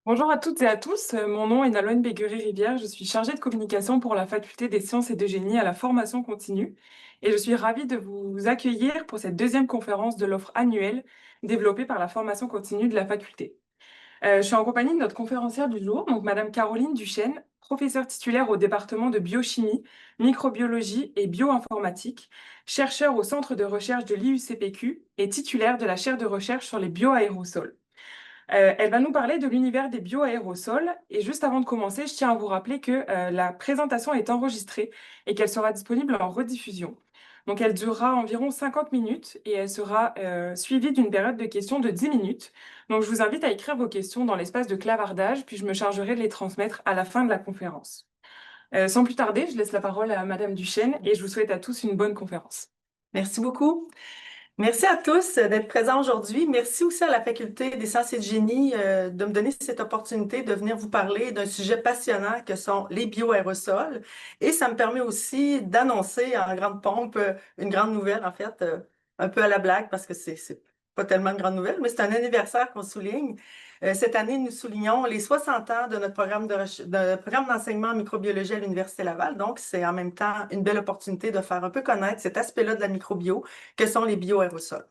Bonjour à toutes et à tous, mon nom est Naloine Bégueré-Rivière, je suis chargée de communication pour la Faculté des sciences et de génie à la formation continue et je suis ravie de vous accueillir pour cette deuxième conférence de l'offre annuelle développée par la formation continue de la faculté. Je suis en compagnie de notre conférencière du jour, donc Madame Caroline Duchesne, professeure titulaire au département de biochimie, microbiologie et bioinformatique, chercheur au centre de recherche de l'IUCPQ et titulaire de la chaire de recherche sur les bioaérosols. Elle va nous parler de l'univers des bioaérosols. Et juste avant de commencer, je tiens à vous rappeler que la présentation est enregistrée et qu'elle sera disponible en rediffusion. Donc, elle durera environ 50 minutes et elle sera suivie d'une période de questions de 10 minutes. Donc, je vous invite à écrire vos questions dans l'espace de clavardage, puis je me chargerai de les transmettre à la fin de la conférence. Sans plus tarder, je laisse la parole à Madame Duchesne et je vous souhaite à tous une bonne conférence. Merci beaucoup. Merci à tous d'être présents aujourd'hui. Merci aussi à la Faculté des sciences et de génie de me donner cette opportunité de venir vous parler d'un sujet passionnant que sont les bioaérosols. Et ça me permet aussi d'annoncer en grande pompe une grande nouvelle, en fait, un peu à la blague parce que c'est pas tellement une grande nouvelle, mais c'est un anniversaire qu'on souligne. Cette année, nous soulignons les 60 ans de notre programme d'enseignement en microbiologie à l'Université Laval. Donc, c'est en même temps une belle opportunité de faire un peu connaître cet aspect-là de la microbio que sont les bioaérosols.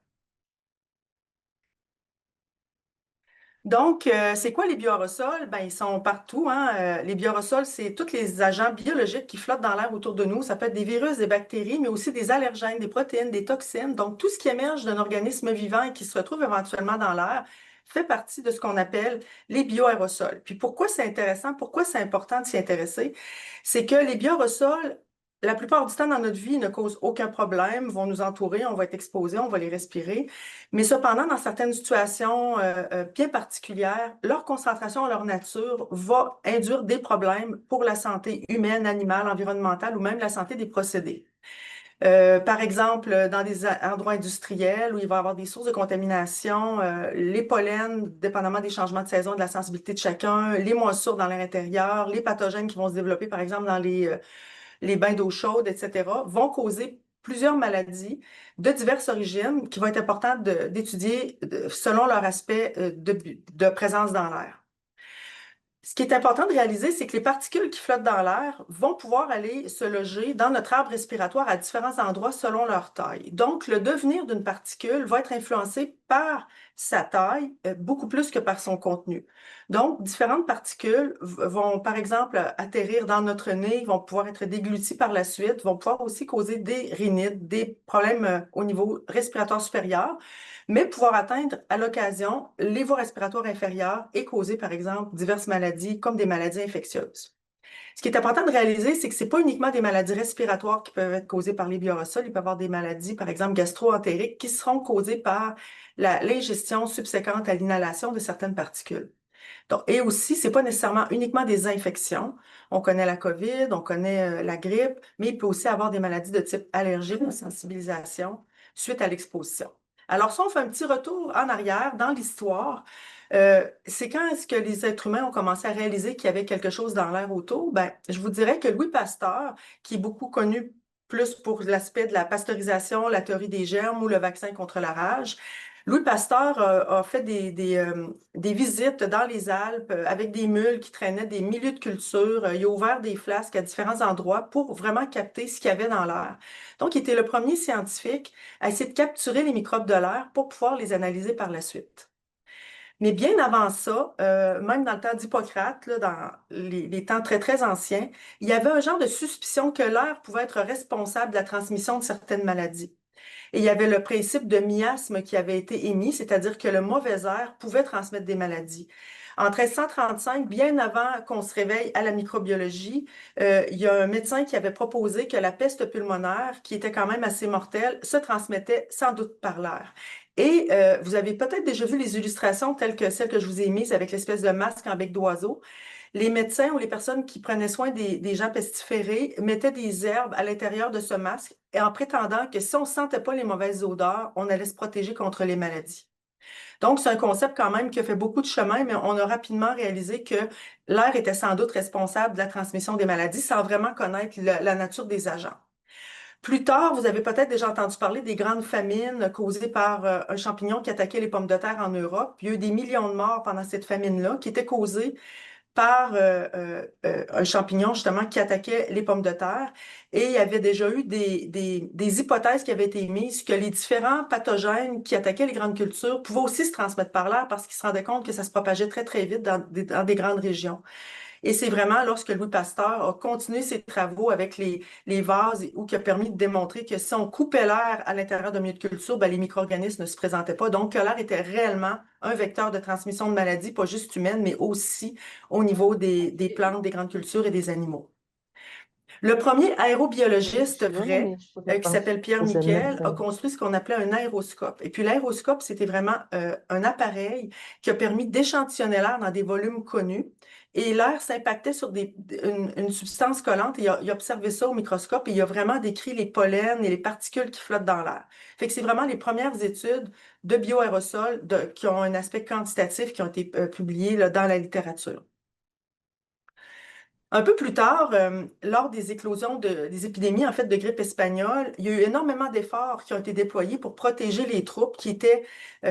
Donc, c'est quoi les bioaérosols? Ben, ils sont partout, hein. Les bioaérosols, c'est tous les agents biologiques qui flottent dans l'air autour de nous. Ça peut être des virus, des bactéries, mais aussi des allergènes, des protéines, des toxines. Donc, tout ce qui émerge d'un organisme vivant et qui se retrouve éventuellement dans l'air fait partie de ce qu'on appelle les bioaérosols. Puis pourquoi c'est intéressant, pourquoi c'est important de s'y intéresser? C'est que les bioaérosols, la plupart du temps dans notre vie, ne causent aucun problème, vont nous entourer, on va être exposé, on va les respirer. Mais cependant, dans certaines situations bien particulières, leur concentration, leur nature va induire des problèmes pour la santé humaine, animale, environnementale ou même la santé des procédés. Par exemple, dans des endroits industriels où il va y avoir des sources de contamination, les pollens, dépendamment des changements de saison, de la sensibilité de chacun, les moisissures dans l'air intérieur, les pathogènes qui vont se développer, par exemple, dans les bains d'eau chaude, etc., vont causer plusieurs maladies de diverses origines qui vont être importantes d'étudier selon leur aspect de présence dans l'air. Ce qui est important de réaliser, c'est que les particules qui flottent dans l'air vont pouvoir aller se loger dans notre arbre respiratoire à différents endroits selon leur taille. Donc, le devenir d'une particule va être influencé par sa taille beaucoup plus que par son contenu. Donc, différentes particules vont, par exemple, atterrir dans notre nez, vont pouvoir être dégluties par la suite, vont pouvoir aussi causer des rhinites, des problèmes au niveau respiratoire supérieur, mais pouvoir atteindre à l'occasion les voies respiratoires inférieures et causer, par exemple, diverses maladies comme des maladies infectieuses. Ce qui est important de réaliser, c'est que ce n'est pas uniquement des maladies respiratoires qui peuvent être causées par les bioaérosols. Il peut y avoir des maladies, par exemple, gastro-entériques, qui seront causées par l'ingestion subséquente à l'inhalation de certaines particules. Donc, et aussi, ce n'est pas nécessairement uniquement des infections. On connaît la COVID, on connaît la grippe, mais il peut aussi avoir des maladies de type allergique ou sensibilisation suite à l'exposition. Alors, si on fait un petit retour en arrière dans l'histoire, c'est quand est-ce que les êtres humains ont commencé à réaliser qu'il y avait quelque chose dans l'air autour? Ben, je vous dirais que Louis Pasteur, qui est beaucoup connu plus pour l'aspect de la pasteurisation, la théorie des germes ou le vaccin contre la rage, Louis Pasteur a fait des visites dans les Alpes avec des mules qui traînaient des milieux de culture. Il a ouvert des flasques à différents endroits pour vraiment capter ce qu'il y avait dans l'air. Donc, il était le premier scientifique à essayer de capturer les microbes de l'air pour pouvoir les analyser par la suite. Mais bien avant ça, même dans le temps d'Hippocrate, là, dans les temps très, très anciens, il y avait un genre de suspicion que l'air pouvait être responsable de la transmission de certaines maladies. Et il y avait le principe de miasme qui avait été émis, c'est-à-dire que le mauvais air pouvait transmettre des maladies. En 1335, bien avant qu'on se réveille à la microbiologie, il y a un médecin qui avait proposé que la peste pulmonaire, qui était quand même assez mortelle, se transmettait sans doute par l'air. Et vous avez peut-être déjà vu les illustrations telles que celles que je vous ai mises avec l'espèce de masque en bec d'oiseau. Les médecins ou les personnes qui prenaient soin des gens pestiférés mettaient des herbes à l'intérieur de ce masque et en prétendant que si on ne sentait pas les mauvaises odeurs, on allait se protéger contre les maladies. Donc, c'est un concept quand même qui a fait beaucoup de chemin, mais on a rapidement réalisé que l'air était sans doute responsable de la transmission des maladies sans vraiment connaître la nature des agents. Plus tard, vous avez peut-être déjà entendu parler des grandes famines causées par un champignon qui attaquait les pommes de terre en Europe. Il y a eu des millions de morts pendant cette famine-là qui était causée par un champignon justement qui attaquait les pommes de terre. Et il y avait déjà eu des hypothèses qui avaient été émises que les différents pathogènes qui attaquaient les grandes cultures pouvaient aussi se transmettre par l'air parce qu'ils se rendaient compte que ça se propageait très, très vite dans des grandes régions. Et c'est vraiment lorsque Louis Pasteur a continué ses travaux avec les vases ou qui a permis de démontrer que si on coupait l'air à l'intérieur d'un milieu de culture, ben, les micro-organismes ne se présentaient pas. Donc, que l'air était réellement un vecteur de transmission de maladies, pas juste humaine, mais aussi au niveau des plantes, des grandes cultures et des animaux. Le premier aérobiologiste vrai, qui s'appelle Pierre Miquel, a construit ce qu'on appelait un aéroscope. Et puis l'aéroscope, c'était vraiment un appareil qui a permis d'échantillonner l'air dans des volumes connus. Et l'air s'impactait sur une substance collante. Et il a observé ça au microscope et il a vraiment décrit les pollens et les particules qui flottent dans l'air. Fait que c'est vraiment les premières études de bioaérosols qui ont un aspect quantitatif qui ont été publiées là, dans la littérature. Un peu plus tard, lors des éclosions des épidémies en fait de grippe espagnole, il y a eu énormément d'efforts qui ont été déployés pour protéger les troupes qui étaient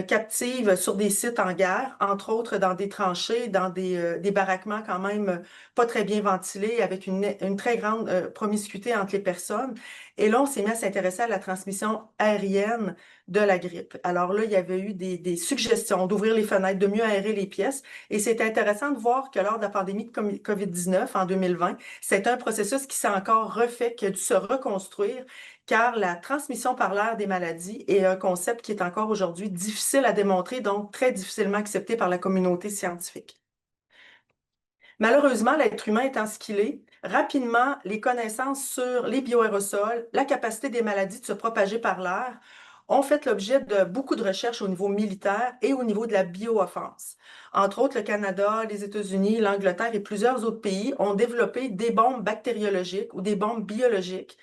captives sur des sites en guerre, entre autres dans des tranchées, dans des baraquements quand même pas très bien ventilés, avec une très grande promiscuité entre les personnes. Et là, on s'est mis à s'intéresser à la transmission aérienne de la grippe. Alors là, il y avait eu des suggestions d'ouvrir les fenêtres, de mieux aérer les pièces. Et c'est intéressant de voir que lors de la pandémie de COVID-19 en 2020, c'est un processus qui s'est encore refait, qui a dû se reconstruire, car la transmission par l'air des maladies est un concept qui est encore aujourd'hui difficile à démontrer, donc très difficilement accepté par la communauté scientifique. Malheureusement, l'être humain étant ce qu'il est, rapidement, les connaissances sur les bioaérosols, la capacité des maladies de se propager par l'air, ont fait l'objet de beaucoup de recherches au niveau militaire et au niveau de la biooffense. Entre autres, le Canada, les États-Unis, l'Angleterre et plusieurs autres pays ont développé des bombes bactériologiques ou des bombes biologiques.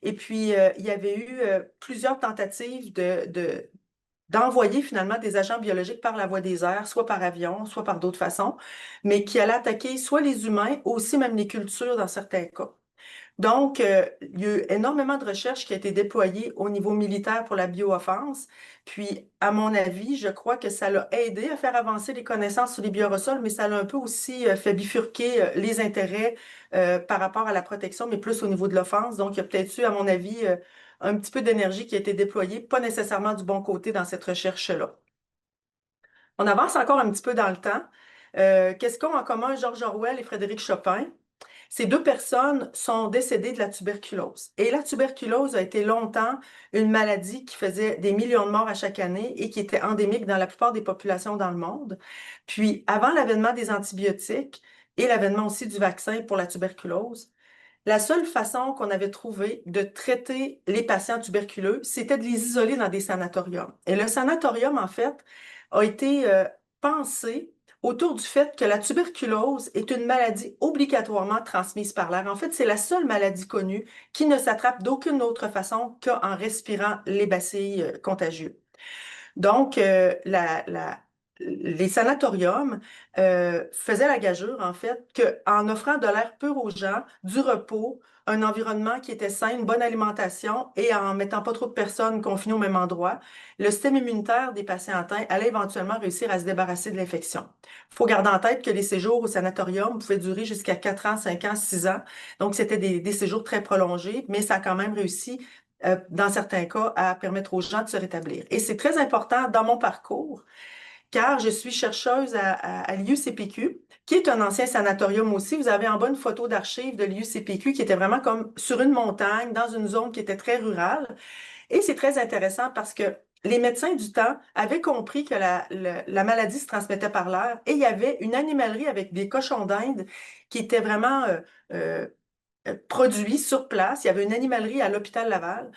Et puis, il y avait eu plusieurs tentatives d'envoyer finalement des agents biologiques par la voie des airs, soit par avion, soit par d'autres façons, mais qui allaient attaquer soit les humains, aussi même les cultures dans certains cas. Donc, il y a eu énormément de recherches qui ont été déployées au niveau militaire pour la biooffense. Puis, à mon avis, je crois que ça l'a aidé à faire avancer les connaissances sur les bioaérosols, mais ça l'a un peu aussi fait bifurquer les intérêts par rapport à la protection, mais plus au niveau de l'offense. Donc, il y a peut-être eu, à mon avis, un petit peu d'énergie qui a été déployée, pas nécessairement du bon côté dans cette recherche-là. On avance encore un petit peu dans le temps. Qu'est-ce qu'ont en commun George Orwell et Frédéric Chopin? Ces deux personnes sont décédées de la tuberculose. Et la tuberculose a été longtemps une maladie qui faisait des millions de morts à chaque année et qui était endémique dans la plupart des populations dans le monde. Puis, avant l'avènement des antibiotiques et l'avènement aussi du vaccin pour la tuberculose, la seule façon qu'on avait trouvé de traiter les patients tuberculeux, c'était de les isoler dans des sanatoriums. Et le sanatorium, en fait, a été pensé autour du fait que la tuberculose est une maladie obligatoirement transmise par l'air. En fait, c'est la seule maladie connue qui ne s'attrape d'aucune autre façon qu'en respirant les bacilles contagieux. Donc, les sanatoriums faisaient la gageure, en fait, qu'en offrant de l'air pur aux gens, du repos, un environnement qui était sain, une bonne alimentation et en mettant pas trop de personnes confinées au même endroit, le système immunitaire des patients atteints allait éventuellement réussir à se débarrasser de l'infection. Il faut garder en tête que les séjours au sanatorium pouvaient durer jusqu'à 4 ans, 5 ans, 6 ans. Donc, c'était des séjours très prolongés, mais ça a quand même réussi dans certains cas, à permettre aux gens de se rétablir. Et c'est très important dans mon parcours, car je suis chercheuse à l'IUCPQ, qui est un ancien sanatorium aussi. Vous avez en bas une photo d'archives de l'IUCPQ qui était vraiment comme sur une montagne, dans une zone qui était très rurale. Et c'est très intéressant parce que les médecins du temps avaient compris que la maladie se transmettait par l'air et il y avait une animalerie avec des cochons d'Inde qui étaient vraiment produits sur place. Il y avait une animalerie à l'hôpital Laval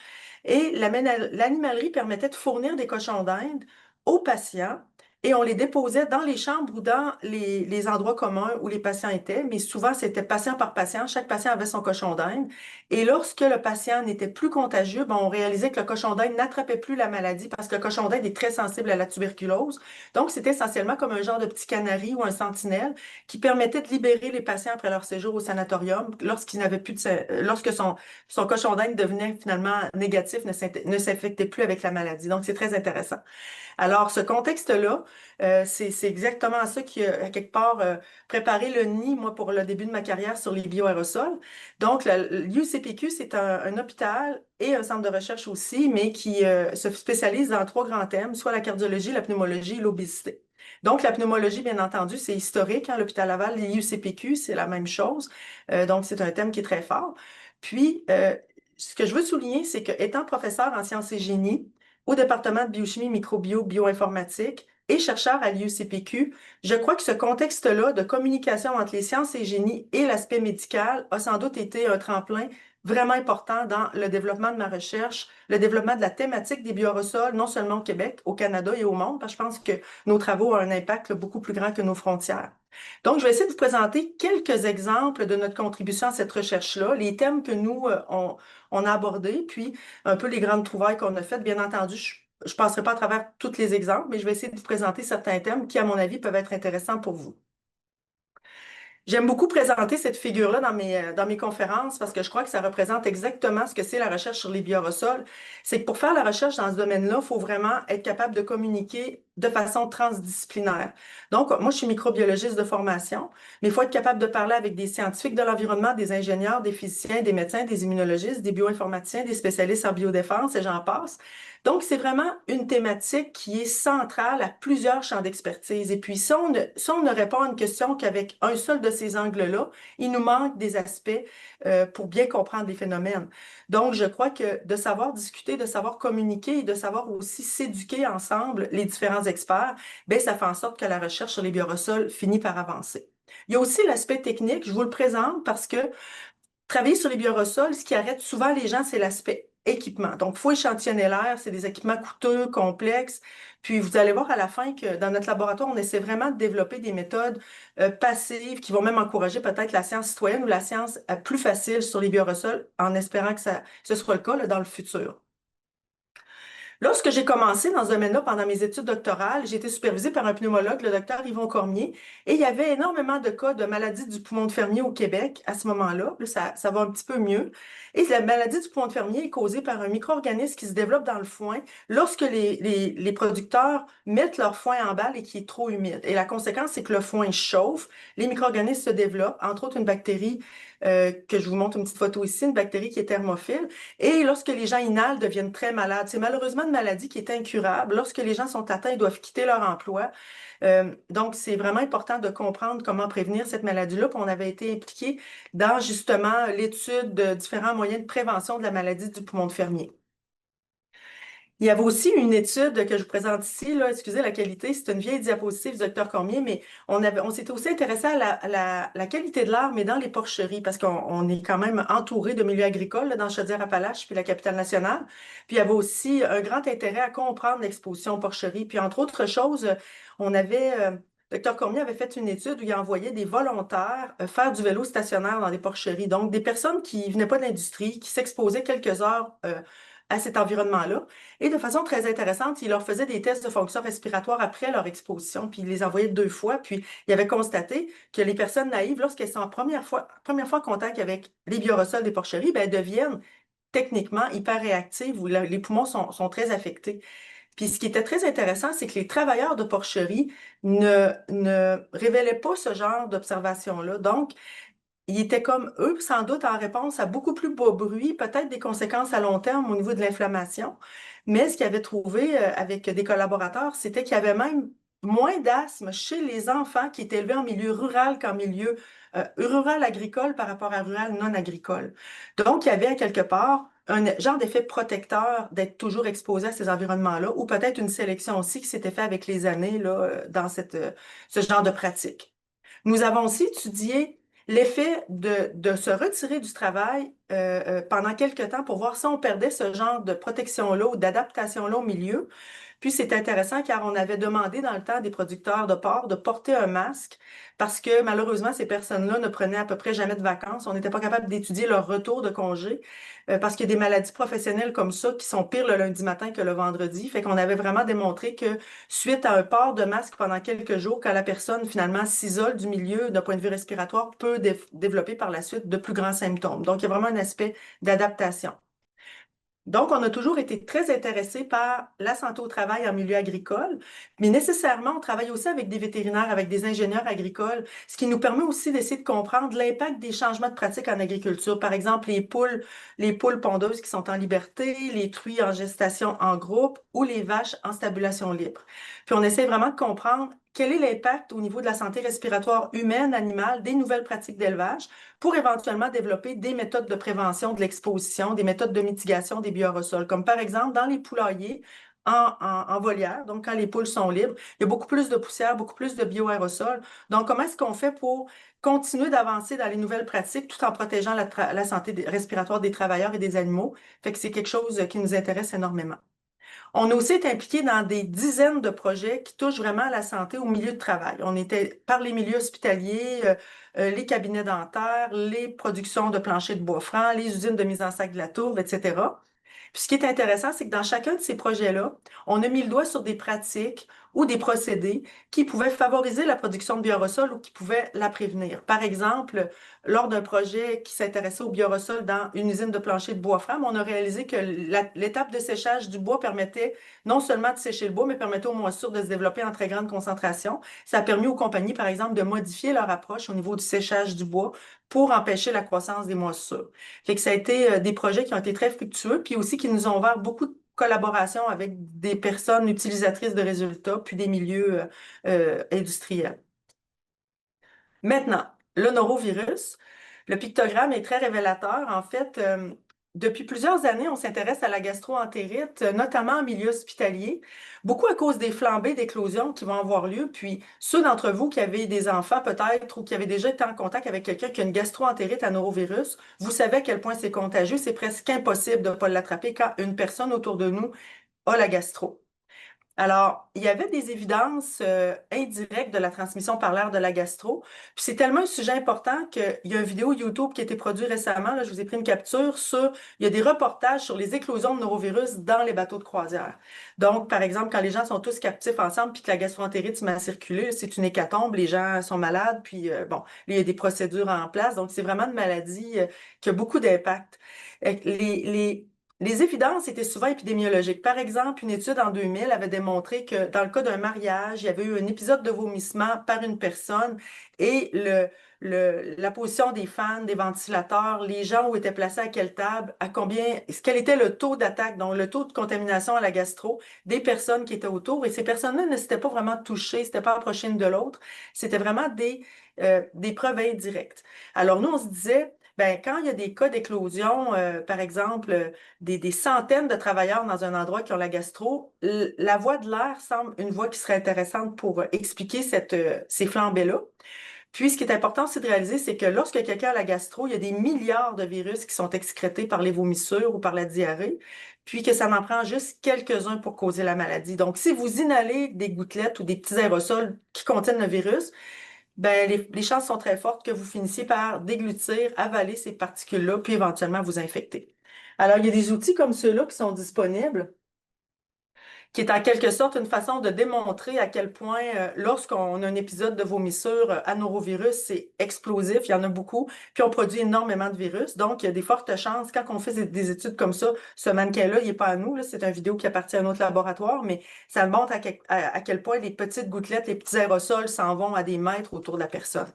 et l'animalerie permettait de fournir des cochons d'Inde aux patients et on les déposait dans les chambres ou dans les endroits communs où les patients étaient, mais souvent c'était patient par patient, chaque patient avait son cochon d'Inde Et lorsque le patient n'était plus contagieux, ben, on réalisait que le cochon d'Inde n'attrapait plus la maladie parce que le cochon d'Inde est très sensible à la tuberculose. Donc, c'était essentiellement comme un genre de petit canari ou un sentinelle qui permettait de libérer les patients après leur séjour au sanatorium lorsqu'ils n'avaient plus lorsque son cochon d'Inde devenait finalement négatif, ne s'infectait plus avec la maladie. Donc, c'est très intéressant. Alors, ce contexte-là, c'est exactement ça qui a, à quelque part, préparé le nid, moi, pour le début de ma carrière sur les bioaérosols. Donc, l'UCPQ, c'est un hôpital et un centre de recherche aussi, mais qui se spécialise dans trois grands thèmes, soit la cardiologie, la pneumologie et l'obésité. Donc, la pneumologie, bien entendu, c'est historique, hein, l'hôpital Laval, l'IUCPQ, c'est la même chose. Donc, c'est un thème qui est très fort. Puis, ce que je veux souligner, c'est que étant professeur en sciences et génie, au département de biochimie, microbio, bioinformatique et chercheur à l'IUCPQ, je crois que ce contexte-là de communication entre les sciences et génie et l'aspect médical a sans doute été un tremplin vraiment important dans le développement de ma recherche, le développement de la thématique des bioaérosols, non seulement au Québec, au Canada et au monde, parce que je pense que nos travaux ont un impact là, beaucoup plus grand que nos frontières. Donc, je vais essayer de vous présenter quelques exemples de notre contribution à cette recherche-là, les thèmes que nous, on a abordés, puis un peu les grandes trouvailles qu'on a faites. Bien entendu, je ne passerai pas à travers tous les exemples, mais je vais essayer de vous présenter certains thèmes qui, à mon avis, peuvent être intéressants pour vous. J'aime beaucoup présenter cette figure-là dans mes conférences parce que je crois que ça représente exactement ce que c'est la recherche sur les bioaérosols. C'est que pour faire la recherche dans ce domaine-là, il faut vraiment être capable de communiquer de façon transdisciplinaire. Donc, moi, je suis microbiologiste de formation, mais il faut être capable de parler avec des scientifiques de l'environnement, des ingénieurs, des physiciens, des médecins, des immunologistes, des bioinformaticiens, des spécialistes en biodéfense et j'en passe. Donc, c'est vraiment une thématique qui est centrale à plusieurs champs d'expertise. Et puis, si on ne répond à une question qu'avec un seul de ces angles-là, il nous manque des aspects pour bien comprendre les phénomènes. Donc, je crois que de savoir discuter, de savoir communiquer et de savoir aussi s'éduquer ensemble, les différents experts, bien, ça fait en sorte que la recherche sur les bioaérosols finit par avancer. Il y a aussi l'aspect technique, je vous le présente parce que travailler sur les bioaérosols, ce qui arrête souvent les gens, c'est l'aspect équipement. Donc, il faut échantillonner l'air, c'est des équipements coûteux, complexes. Puis, vous allez voir à la fin que dans notre laboratoire, on essaie vraiment de développer des méthodes passives qui vont même encourager peut-être la science citoyenne ou la science plus facile sur les bioaérosols en espérant que ce sera le cas là, dans le futur. Lorsque j'ai commencé dans ce domaine-là pendant mes études doctorales, j'ai été supervisée par un pneumologue, le docteur Yvon Cormier, et il y avait énormément de cas de maladie du poumon de Fermier au Québec à ce moment-là. Là, ça va un petit peu mieux. Et la maladie du poumon de Fermier est causée par un micro-organisme qui se développe dans le foin lorsque les producteurs mettent leur foin en balle et qui est trop humide. Et la conséquence, c'est que le foin chauffe, les micro-organismes se développent, entre autres une bactérie que je vous montre une petite photo ici, une bactérie qui est thermophile. Et lorsque les gens inhalent, deviennent très malades. C'est malheureusement une maladie qui est incurable. Lorsque les gens sont atteints, ils doivent quitter leur emploi. Donc, c'est vraiment important de comprendre comment prévenir cette maladie-là. Puis on avait été impliqué dans justement l'étude de différents moyens de prévention de la maladie du poumon de Fermier. Il y avait aussi une étude que je vous présente ici, là, excusez la qualité, c'est une vieille diapositive du docteur Cormier, mais on s'était aussi intéressé à la qualité de l'air, mais dans les porcheries, parce qu'on est quand même entouré de milieux agricoles là, dans Chaudière-Appalaches, puis la capitale nationale. Puis il y avait aussi un grand intérêt à comprendre l'exposition aux porcheries. Puis entre autres choses, on avait, docteur Cormier avait fait une étude où il envoyait des volontaires faire du vélo stationnaire dans des porcheries. Donc des personnes qui venaient pas de l'industrie, qui s'exposaient quelques heures à cet environnement-là. Et de façon très intéressante, il leur faisait des tests de fonction respiratoire après leur exposition, puis il les envoyait deux fois, puis il avait constaté que les personnes naïves, lorsqu'elles sont en première fois en contact avec les bioaérosols des porcheries, ben, elles deviennent techniquement hyper réactives, où les poumons sont très affectés. Puis ce qui était très intéressant, c'est que les travailleurs de porcherie ne révélaient pas ce genre d'observation-là. Donc, il était comme eux, sans doute en réponse à beaucoup plus beau bruit, peut-être des conséquences à long terme au niveau de l'inflammation. Mais ce qu'ils avaient trouvé avec des collaborateurs, c'était qu'il y avait même moins d'asthme chez les enfants qui étaient élevés en milieu rural qu'en milieu rural agricole par rapport à rural non agricole. Donc, il y avait à quelque part un genre d'effet protecteur d'être toujours exposé à ces environnements-là, ou peut-être une sélection aussi qui s'était faite avec les années là, dans ce genre de pratique. Nous avons aussi étudié l'effet de se retirer du travail pendant quelques temps pour voir si on perdait ce genre de protection-là ou d'adaptation-là au milieu. Puis c'est intéressant car on avait demandé dans le temps des producteurs de porc de porter un masque parce que malheureusement, ces personnes-là ne prenaient à peu près jamais de vacances. On n'était pas capable d'étudier leur retour de congé parce qu'il y a des maladies professionnelles comme ça qui sont pires le lundi matin que le vendredi. Fait qu'on avait vraiment démontré que suite à un port de masque pendant quelques jours, quand la personne finalement s'isole du milieu d'un point de vue respiratoire, peut développer par la suite de plus grands symptômes. Donc, il y a vraiment un aspect d'adaptation. Donc, on a toujours été très intéressés par la santé au travail en milieu agricole, mais nécessairement, on travaille aussi avec des vétérinaires, avec des ingénieurs agricoles, ce qui nous permet aussi d'essayer de comprendre l'impact des changements de pratiques en agriculture. Par exemple, les poules pondeuses qui sont en liberté, les truies en gestation en groupe ou les vaches en stabulation libre. Puis, on essaie vraiment de comprendre quel est l'impact au niveau de la santé respiratoire humaine, animale, des nouvelles pratiques d'élevage pour éventuellement développer des méthodes de prévention de l'exposition, des méthodes de mitigation des bioaérosols, comme par exemple dans les poulaillers en volière, donc quand les poules sont libres, il y a beaucoup plus de poussière, beaucoup plus de bioaérosols. Donc, comment est-ce qu'on fait pour continuer d'avancer dans les nouvelles pratiques tout en protégeant la santé respiratoire des travailleurs et des animaux? Fait que c'est quelque chose qui nous intéresse énormément. On a aussi été impliqué dans des dizaines de projets qui touchent vraiment à la santé au milieu de travail. On était par les milieux hospitaliers, les cabinets dentaires, les productions de planchers de bois franc, les usines de mise en sac de la tourbe, etc. Puis ce qui est intéressant, c'est que dans chacun de ces projets-là, on a mis le doigt sur des pratiques ou des procédés qui pouvaient favoriser la production de bioaérosols ou qui pouvaient la prévenir. Par exemple, lors d'un projet qui s'intéressait au bioaérosol dans une usine de plancher de bois franc, on a réalisé que l'étape de séchage du bois permettait non seulement de sécher le bois, mais permettait aux moissures de se développer en très grande concentration. Ça a permis aux compagnies, par exemple, de modifier leur approche au niveau du séchage du bois pour empêcher la croissance des moissures. Fait que ça a été des projets qui ont été très fructueux, puis aussi qui nous ont ouvert beaucoup de collaboration avec des personnes utilisatrices de résultats, puis des milieux industriels. Maintenant, le norovirus, le pictogramme est très révélateur. En fait, depuis plusieurs années, on s'intéresse à la gastro-entérite, notamment en milieu hospitalier, beaucoup à cause des flambées d'éclosion qui vont avoir lieu. Puis, ceux d'entre vous qui avaient des enfants peut-être ou qui avaient déjà été en contact avec quelqu'un qui a une gastro-entérite à norovirus, vous savez à quel point c'est contagieux. C'est presque impossible de ne pas l'attraper quand une personne autour de nous a la gastro. Alors, il y avait des évidences indirectes de la transmission par l'air de la gastro. Puis c'est tellement un sujet important qu'il y a une vidéo YouTube qui a été produite récemment, là, je vous ai pris une capture il y a des reportages sur les éclosions de norovirus dans les bateaux de croisière. Donc, par exemple, quand les gens sont tous captifs ensemble puis que la gastroentérite se met à circuler, c'est une hécatombe, les gens sont malades, puis bon, il y a des procédures en place. Donc, c'est vraiment une maladie qui a beaucoup d'impact. Les évidences étaient souvent épidémiologiques. Par exemple, une étude en 2000 avait démontré que dans le cas d'un mariage, il y avait eu un épisode de vomissement par une personne et la position des fans, des ventilateurs, les gens où étaient placés à quelle table, quel était le taux d'attaque, donc le taux de contamination à la gastro des personnes qui étaient autour. Et ces personnes-là ne s'étaient pas vraiment touchées, ne s'étaient pas approchées l'une de l'autre. C'était vraiment des preuves indirectes. Alors nous, on se disait, ben, quand il y a des cas d'éclosion, par exemple, des centaines de travailleurs dans un endroit qui ont la gastro, la voie de l'air semble une voie qui serait intéressante pour expliquer ces flambées-là. Puis, ce qui est important aussi de réaliser, c'est que lorsque quelqu'un a la gastro, il y a des milliards de virus qui sont excrétés par les vomissures ou par la diarrhée, puis que ça en prend juste quelques-uns pour causer la maladie. Donc, si vous inhalez des gouttelettes ou des petits aérosols qui contiennent le virus, ben, les chances sont très fortes que vous finissiez par déglutir, avaler ces particules-là, puis éventuellement vous infecter. Alors, il y a des outils comme ceux-là qui sont disponibles, qui est en quelque sorte une façon de démontrer à quel point, lorsqu'on a un épisode de vomissure à norovirus, c'est explosif, il y en a beaucoup, puis on produit énormément de virus. Donc, il y a des fortes chances, quand on fait des études comme ça, ce mannequin-là, il n'est pas à nous, là, c'est une vidéo qui appartient à un autre laboratoire, mais ça montre à quel point les petites gouttelettes, les petits aérosols s'en vont à des mètres autour de la personne.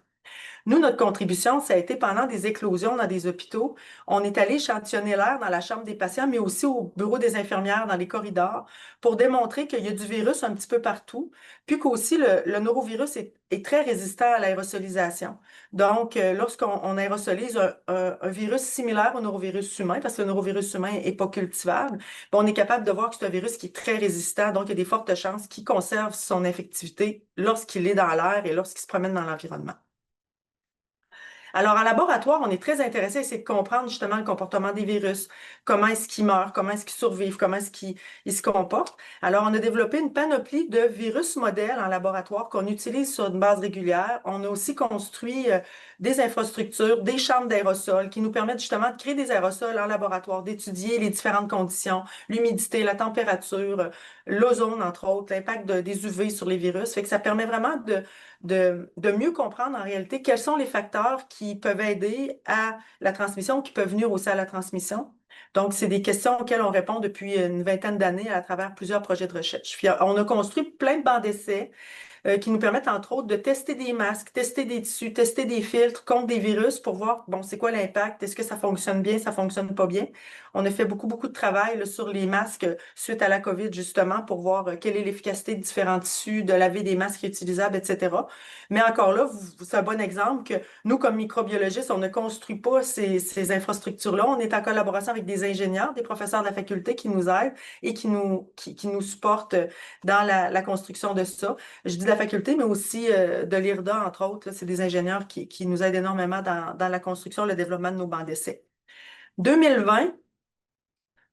Nous, notre contribution, ça a été pendant des éclosions dans des hôpitaux. On est allé échantillonner l'air dans la chambre des patients, mais aussi au bureau des infirmières, dans les corridors, pour démontrer qu'il y a du virus un petit peu partout, puis qu'aussi le norovirus est très résistant à l'aérosolisation. Donc, lorsqu'on aérosolise un virus similaire au norovirus humain, parce que le norovirus humain n'est pas cultivable, ben, on est capable de voir que c'est un virus qui est très résistant, donc il y a des fortes chances qu'il conserve son infectivité lorsqu'il est dans l'air et lorsqu'il se promène dans l'environnement. Alors, en laboratoire, on est très intéressé à essayer de comprendre justement le comportement des virus, comment est-ce qu'ils meurent, comment est-ce qu'ils survivent, comment est-ce qu'ils ils se comportent. Alors, on a développé une panoplie de virus modèles en laboratoire qu'on utilise sur une base régulière. On a aussi construit des infrastructures, des chambres d'aérosols qui nous permettent justement de créer des aérosols en laboratoire, d'étudier les différentes conditions, l'humidité, la température, l'ozone, entre autres, l'impact des UV sur les virus. Fait que ça permet vraiment de mieux comprendre en réalité quels sont les facteurs qui peuvent aider à la transmission, qui peuvent nuire aussi à la transmission. Donc, c'est des questions auxquelles on répond depuis une vingtaine d'années à travers plusieurs projets de recherche. Puis, on a construit plein de bancs d'essais qui nous permettent, entre autres, de tester des masques, tester des tissus, tester des filtres contre des virus pour voir, bon, c'est quoi l'impact, est-ce que ça fonctionne bien, ça fonctionne pas bien. On a fait beaucoup, beaucoup de travail là, sur les masques suite à la COVID, justement, pour voir quelle est l'efficacité de différents tissus, de laver des masques réutilisables, etc. Mais encore là, c'est un bon exemple que nous, comme microbiologistes, on ne construit pas ces infrastructures-là. On est en collaboration avec des ingénieurs, des professeurs de la faculté qui nous aident et qui nous supportent dans la construction de ça. Je dis de la faculté, mais aussi de l'IRDA, entre autres. Là, c'est des ingénieurs qui nous aident énormément dans la construction, le développement de nos bancs d'essai. 2020,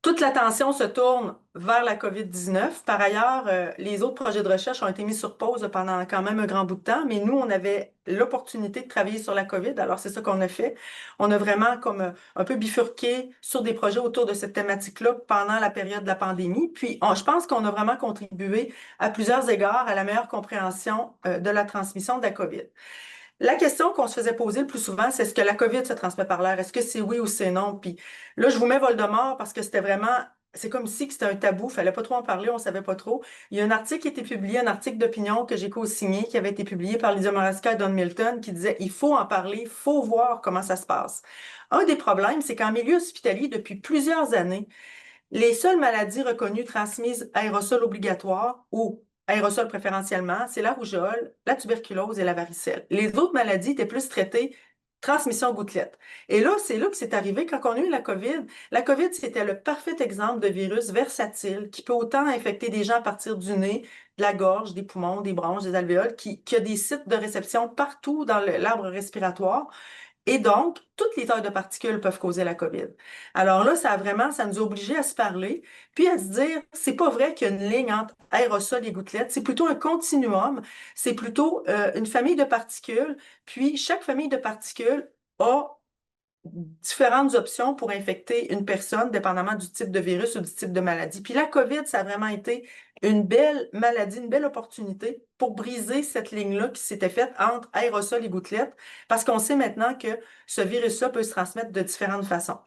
toute l'attention se tourne vers la COVID-19. Par ailleurs, les autres projets de recherche ont été mis sur pause pendant quand même un grand bout de temps, mais nous, on avait l'opportunité de travailler sur la COVID, alors c'est ça qu'on a fait. On a vraiment comme un peu bifurqué sur des projets autour de cette thématique-là pendant la période de la pandémie. Puis, je pense qu'on a vraiment contribué à plusieurs égards à la meilleure compréhension de la transmission de la COVID. La question qu'on se faisait poser le plus souvent, c'est est-ce que la COVID se transmet par l'air? Est-ce que c'est oui ou c'est non? Puis là, je vous mets Voldemort parce que c'était vraiment, c'est comme si c'était un tabou, il fallait pas trop en parler, on savait pas trop. Il y a un article qui a été publié, un article d'opinion que j'ai co-signé, qui avait été publié par Lydia Maraska et Don Milton, qui disait, il faut en parler, il faut voir comment ça se passe. Un des problèmes, c'est qu'en milieu hospitalier, depuis plusieurs années, les seules maladies reconnues transmises aérosols obligatoires ou aérosols préférentiellement, c'est la rougeole, la tuberculose et la varicelle. Les autres maladies étaient plus traitées transmission gouttelette. Et là, c'est là que c'est arrivé quand on a eu la COVID. La COVID, c'était le parfait exemple de virus versatile qui peut autant infecter des gens à partir du nez, de la gorge, des poumons, des bronches, des alvéoles, qui a des sites de réception partout dans l'arbre respiratoire. Et donc, toutes les tailles de particules peuvent causer la COVID. Alors là, ça nous a obligés à se parler, puis à se dire, c'est pas vrai qu'il y a une ligne entre aérosol et gouttelettes, c'est plutôt un continuum, c'est plutôt une famille de particules, puis chaque famille de particules a différentes options pour infecter une personne, dépendamment du type de virus ou du type de maladie. Puis la COVID, ça a vraiment été une belle maladie, une belle opportunité pour briser cette ligne-là qui s'était faite entre aérosol et gouttelettes, parce qu'on sait maintenant que ce virus-là peut se transmettre de différentes façons.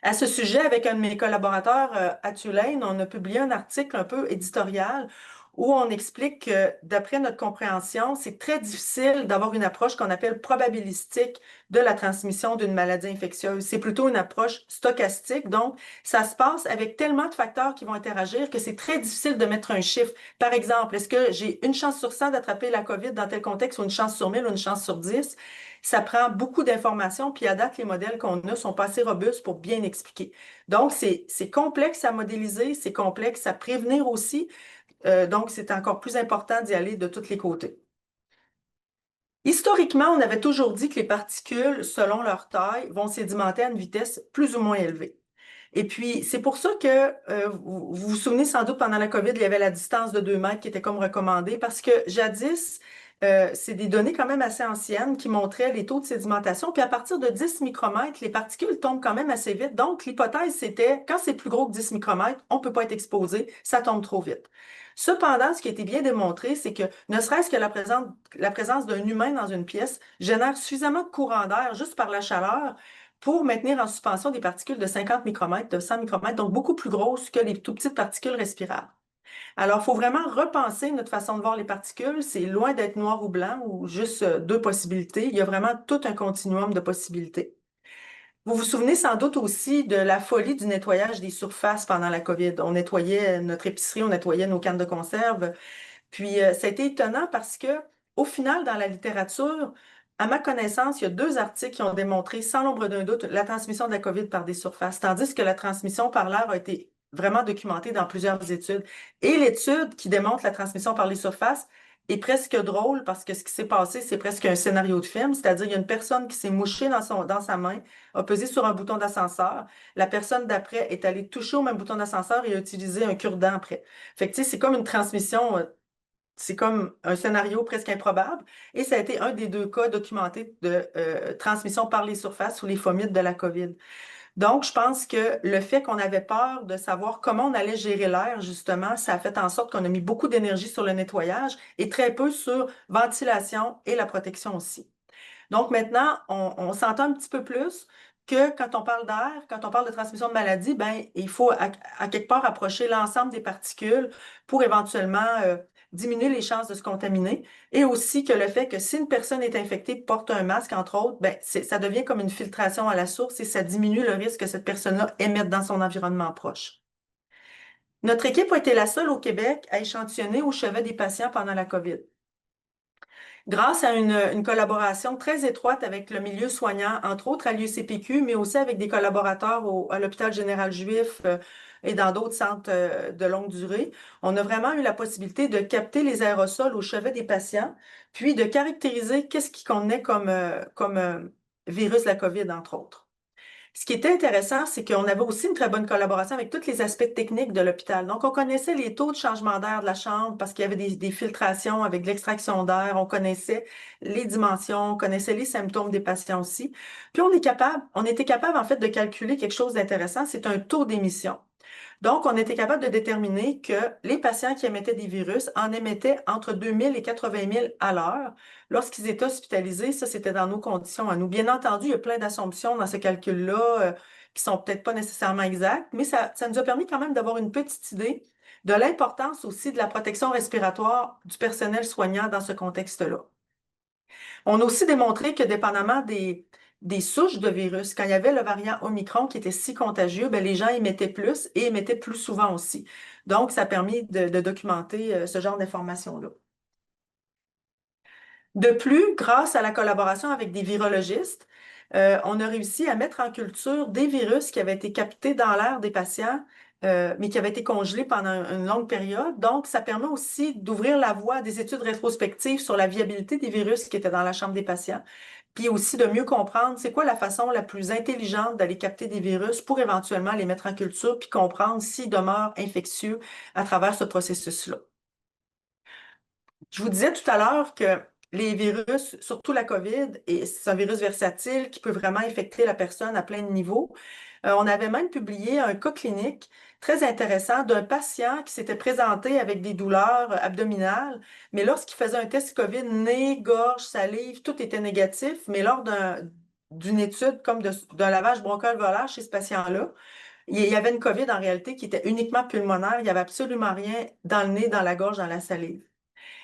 À ce sujet, avec un de mes collaborateurs à Tulane, on a publié un article un peu éditorial où on explique que, d'après notre compréhension, c'est très difficile d'avoir une approche qu'on appelle probabilistique de la transmission d'une maladie infectieuse. C'est plutôt une approche stochastique. Donc, ça se passe avec tellement de facteurs qui vont interagir que c'est très difficile de mettre un chiffre. Par exemple, est-ce que j'ai une chance sur 100 d'attraper la COVID dans tel contexte ou une chance sur 1000 ou une chance sur 10? Ça prend beaucoup d'informations, puis à date, les modèles qu'on a sont pas assez robustes pour bien expliquer. Donc, c'est complexe à modéliser, c'est complexe à prévenir aussi. Donc, c'est encore plus important d'y aller de tous les côtés. Historiquement, on avait toujours dit que les particules, selon leur taille, vont sédimenter à une vitesse plus ou moins élevée. Et puis, c'est pour ça que vous vous souvenez sans doute pendant la COVID, il y avait la distance de 2 mètres qui était comme recommandée parce que jadis, c'est des données quand même assez anciennes qui montraient les taux de sédimentation. Puis à partir de 10 micromètres, les particules tombent quand même assez vite. Donc, l'hypothèse, c'était quand c'est plus gros que 10 micromètres, on ne peut pas être exposé, ça tombe trop vite. Cependant, ce qui a été bien démontré, c'est que ne serait-ce que la présence d'un humain dans une pièce génère suffisamment de courant d'air juste par la chaleur pour maintenir en suspension des particules de 50 micromètres, de 100 micromètres, donc beaucoup plus grosses que les tout petites particules respirables. Alors, il faut vraiment repenser notre façon de voir les particules. C'est loin d'être noir ou blanc ou juste deux possibilités. Il y a vraiment tout un continuum de possibilités. Vous vous souvenez sans doute aussi de la folie du nettoyage des surfaces pendant la COVID. On nettoyait notre épicerie, on nettoyait nos cannes de conserve. Puis, ça a été étonnant parce que, au final, dans la littérature, à ma connaissance, il y a 2 articles qui ont démontré, sans l'ombre d'un doute, la transmission de la COVID par des surfaces, tandis que la transmission par l'air a été vraiment documentée dans plusieurs études. Et l'étude qui démontre la transmission par les surfaces est presque drôle parce que ce qui s'est passé, c'est presque un scénario de film, c'est-à-dire il y a une personne qui s'est mouchée dans sa main, a pesé sur un bouton d'ascenseur. La personne d'après est allée toucher au même bouton d'ascenseur et a utilisé un cure-dent après. Fait que, tu sais, c'est comme une transmission, c'est comme un scénario presque improbable. Et ça a été un des deux cas documentés de transmission par les surfaces ou les fomites de la COVID. Donc, je pense que le fait qu'on avait peur de savoir comment on allait gérer l'air, justement, ça a fait en sorte qu'on a mis beaucoup d'énergie sur le nettoyage et très peu sur ventilation et la protection aussi. Donc maintenant, on s'entend un petit peu plus que quand on parle d'air, quand on parle de transmission de maladie, ben, il faut à quelque part approcher l'ensemble des particules pour éventuellement diminuer les chances de se contaminer. Et aussi que le fait que si une personne est infectée, porte un masque, entre autres, ben, ça devient comme une filtration à la source et ça diminue le risque que cette personne-là émette dans son environnement proche. Notre équipe a été la seule au Québec à échantillonner au chevet des patients pendant la COVID. Grâce à une collaboration très étroite avec le milieu soignant, entre autres à l'UCPQ, mais aussi avec des collaborateurs à l'Hôpital général juif et dans d'autres centres de longue durée, on a vraiment eu la possibilité de capter les aérosols au chevet des patients, puis de caractériser qu'est-ce qui contenait comme virus de la COVID, entre autres. Ce qui était intéressant, c'est qu'on avait aussi une très bonne collaboration avec tous les aspects techniques de l'hôpital. Donc, on connaissait les taux de changement d'air de la chambre parce qu'il y avait des filtrations avec de l'extraction d'air. On connaissait les dimensions, on connaissait les symptômes des patients aussi. Puis, on était capable, en fait, de calculer quelque chose d'intéressant. C'est un taux d'émission. Donc, on était capable de déterminer que les patients qui émettaient des virus en émettaient entre 2000 et 80 000 à l'heure. Lorsqu'ils étaient hospitalisés, ça, c'était dans nos conditions à nous. Bien entendu, il y a plein d'assumptions dans ce calcul-là qui sont peut-être pas nécessairement exactes, mais ça nous a permis quand même d'avoir une petite idée de l'importance aussi de la protection respiratoire du personnel soignant dans ce contexte-là. On a aussi démontré que dépendamment des souches de virus, quand il y avait le variant Omicron qui était si contagieux, ben, les gens émettaient plus et émettaient plus souvent aussi. Donc, ça a permis de documenter ce genre d'informations-là. De plus, grâce à la collaboration avec des virologistes, on a réussi à mettre en culture des virus qui avaient été captés dans l'air des patients, mais qui avaient été congelés pendant une longue période. Donc, ça permet aussi d'ouvrir la voie à des études rétrospectives sur la viabilité des virus qui étaient dans la chambre des patients, puis aussi de mieux comprendre c'est quoi la façon la plus intelligente d'aller capter des virus pour éventuellement les mettre en culture, puis comprendre s'ils demeurent infectieux à travers ce processus-là. Je vous disais tout à l'heure que les virus, surtout la COVID, c'est un virus versatile qui peut vraiment infecter la personne à plein de niveaux. On avait même publié un cas clinique très intéressant d'un patient qui s'était présenté avec des douleurs abdominales, mais lorsqu'il faisait un test COVID, nez, gorge, salive, tout était négatif, mais lors d'une étude comme d'un lavage bronchoalvéolaire chez ce patient-là, il y avait une COVID en réalité qui était uniquement pulmonaire, il n'y avait absolument rien dans le nez, dans la gorge, dans la salive.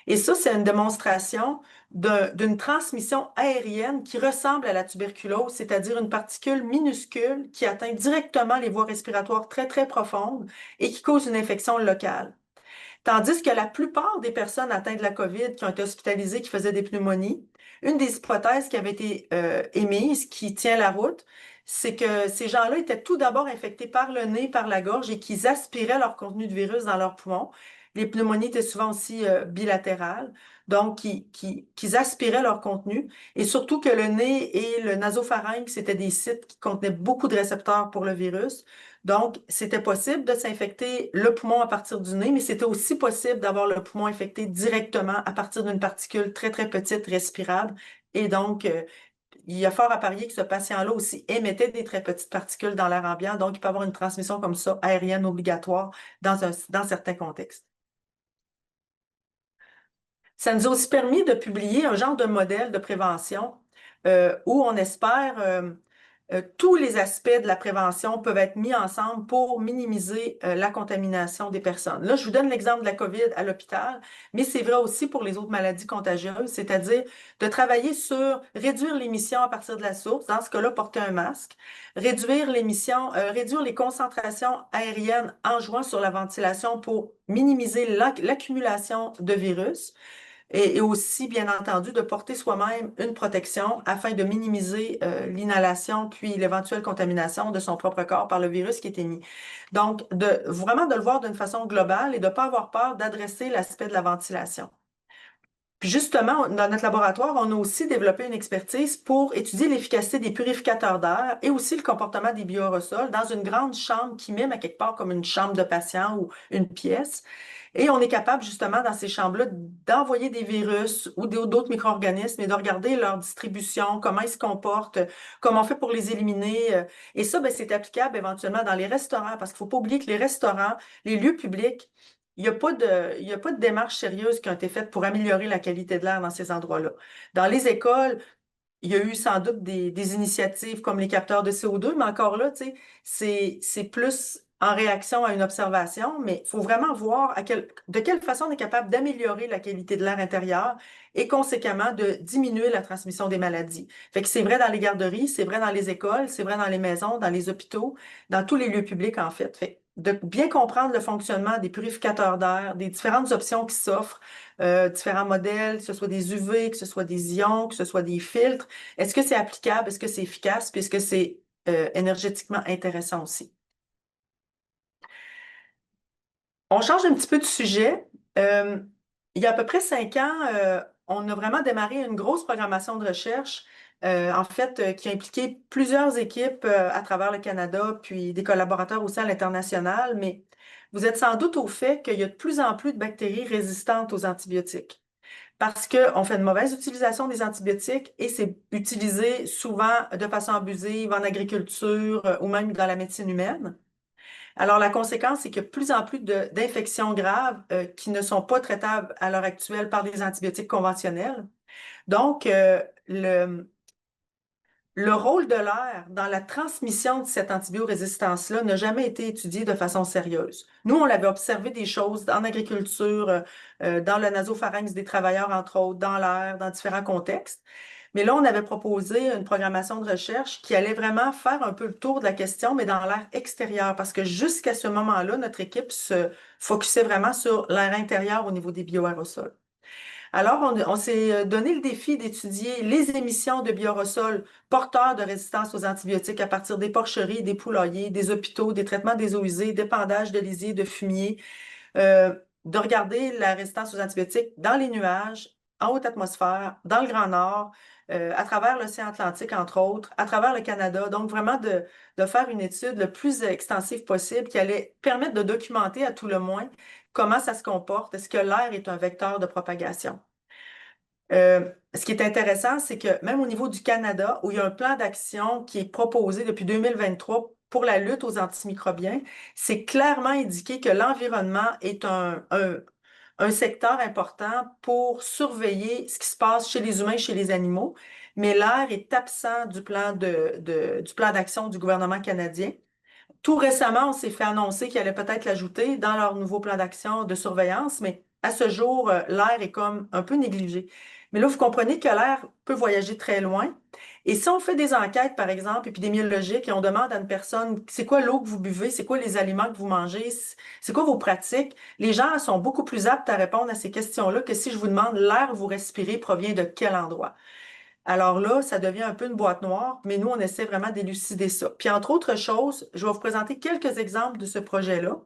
Et ça, c'est une démonstration d'une transmission aérienne qui ressemble à la tuberculose, c'est-à-dire une particule minuscule qui atteint directement les voies respiratoires très, très profondes et qui cause une infection locale. Tandis que la plupart des personnes atteintes de la COVID qui ont été hospitalisées, qui faisaient des pneumonies, une des hypothèses qui avait été émise, qui tient la route, c'est que ces gens-là étaient tout d'abord infectés par le nez, par la gorge et qu'ils aspiraient leur contenu de virus dans leurs poumons. Les pneumonies étaient souvent aussi bilatérales, donc qu'ils aspiraient leur contenu et surtout que le nez et le nasopharynx, c'était des sites qui contenaient beaucoup de récepteurs pour le virus. Donc, c'était possible de s'infecter le poumon à partir du nez, mais c'était aussi possible d'avoir le poumon infecté directement à partir d'une particule très, très petite, respirable. Et donc, il y a fort à parier que ce patient-là aussi émettait des très petites particules dans l'air ambiant. Donc, il peut avoir une transmission comme ça, aérienne obligatoire, dans certains contextes. Ça nous a aussi permis de publier un genre de modèle de prévention où on espère tous les aspects de la prévention peuvent être mis ensemble pour minimiser la contamination des personnes. Là, je vous donne l'exemple de la COVID à l'hôpital, mais c'est vrai aussi pour les autres maladies contagieuses, c'est-à-dire de travailler sur réduire l'émission à partir de la source, dans ce cas-là, porter un masque, réduire l'émission, réduire les concentrations aériennes en jouant sur la ventilation pour minimiser l'accumulation de virus. Et aussi, bien entendu, de porter soi-même une protection afin de minimiser l'inhalation puis l'éventuelle contamination de son propre corps par le virus qui est émis. Donc, vraiment de le voir d'une façon globale et de ne pas avoir peur d'adresser l'aspect de la ventilation. Puis justement, dans notre laboratoire, on a aussi développé une expertise pour étudier l'efficacité des purificateurs d'air et aussi le comportement des bioaérosols dans une grande chambre qui mime à quelque part comme une chambre de patient ou une pièce. Et on est capable justement dans ces chambres-là d'envoyer des virus ou d'autres micro-organismes et de regarder leur distribution, comment ils se comportent, comment on fait pour les éliminer. Et ça, ben, c'est applicable éventuellement dans les restaurants parce qu'il ne faut pas oublier que les restaurants, les lieux publics, il y a pas de démarche sérieuse qui a été faite pour améliorer la qualité de l'air dans ces endroits-là. Dans les écoles, il y a eu sans doute des initiatives comme les capteurs de CO2, mais encore là, tu sais, c'est plus en réaction à une observation, mais il faut vraiment voir de quelle façon on est capable d'améliorer la qualité de l'air intérieur et conséquemment de diminuer la transmission des maladies. Fait que c'est vrai dans les garderies, c'est vrai dans les écoles, c'est vrai dans les maisons, dans les hôpitaux, dans tous les lieux publics en fait. Fait que de bien comprendre le fonctionnement des purificateurs d'air, des différentes options qui s'offrent, différents modèles, que ce soit des UV, que ce soit des ions, que ce soit des filtres. Est-ce que c'est applicable? Est-ce que c'est efficace? Puis est-ce que c'est énergétiquement intéressant aussi? On change un petit peu de sujet. Euh, il y a à peu près 5 ans, on a vraiment démarré une grosse programmation de recherche, en fait, qui a impliqué plusieurs équipes à travers le Canada, puis des collaborateurs aussi à l'international. Mais vous êtes sans doute au fait qu'il y a de plus en plus de bactéries résistantes aux antibiotiques parce qu'on fait une mauvaise utilisation des antibiotiques et c'est utilisé souvent de façon abusive en agriculture ou même dans la médecine humaine. Alors, la conséquence, c'est qu'il y a de plus en plus d'infections graves qui ne sont pas traitables à l'heure actuelle par des antibiotiques conventionnels. Donc, le rôle de l'air dans la transmission de cette antibiorésistance-là n'a jamais été étudié de façon sérieuse. Nous, on l'avait observé des choses en agriculture, dans le nasopharynx des travailleurs, entre autres, dans l'air, dans différents contextes. Mais là, on avait proposé une programmation de recherche qui allait vraiment faire un peu le tour de la question, mais dans l'air extérieur, parce que jusqu'à ce moment-là, notre équipe se focusait vraiment sur l'air intérieur au niveau des bioaérosols. Alors, on s'est donné le défi d'étudier les émissions de bioaérosols porteurs de résistance aux antibiotiques à partir des porcheries, des poulaillers, des hôpitaux, des traitements des eaux usées, d'épandage de lisiers, de fumier, de regarder la résistance aux antibiotiques dans les nuages, en haute atmosphère, dans le Grand Nord, à travers l'océan Atlantique, entre autres, à travers le Canada. Donc, vraiment de faire une étude le plus extensive possible qui allait permettre de documenter à tout le moins comment ça se comporte. Est-ce que l'air est un vecteur de propagation? Ce qui est intéressant, c'est que même au niveau du Canada, où il y a un plan d'action qui est proposé depuis 2023 pour la lutte aux antimicrobiens, c'est clairement indiqué que l'environnement est un secteur important pour surveiller ce qui se passe chez les humains et chez les animaux, mais l'air est absent du plan du plan d'action du gouvernement canadien. Tout récemment, on s'est fait annoncer qu'ils allaient peut-être l'ajouter dans leur nouveau plan d'action de surveillance, mais à ce jour, l'air est comme un peu négligé. Mais là, vous comprenez que l'air peut voyager très loin. Et si on fait des enquêtes, par exemple, épidémiologiques, et on demande à une personne, c'est quoi l'eau que vous buvez, c'est quoi les aliments que vous mangez, c'est quoi vos pratiques, les gens sont beaucoup plus aptes à répondre à ces questions-là que si je vous demande l'air que vous respirez provient de quel endroit. Alors là, ça devient un peu une boîte noire, mais nous, on essaie vraiment d'élucider ça. Puis, entre autres choses, je vais vous présenter quelques exemples de ce projet-là.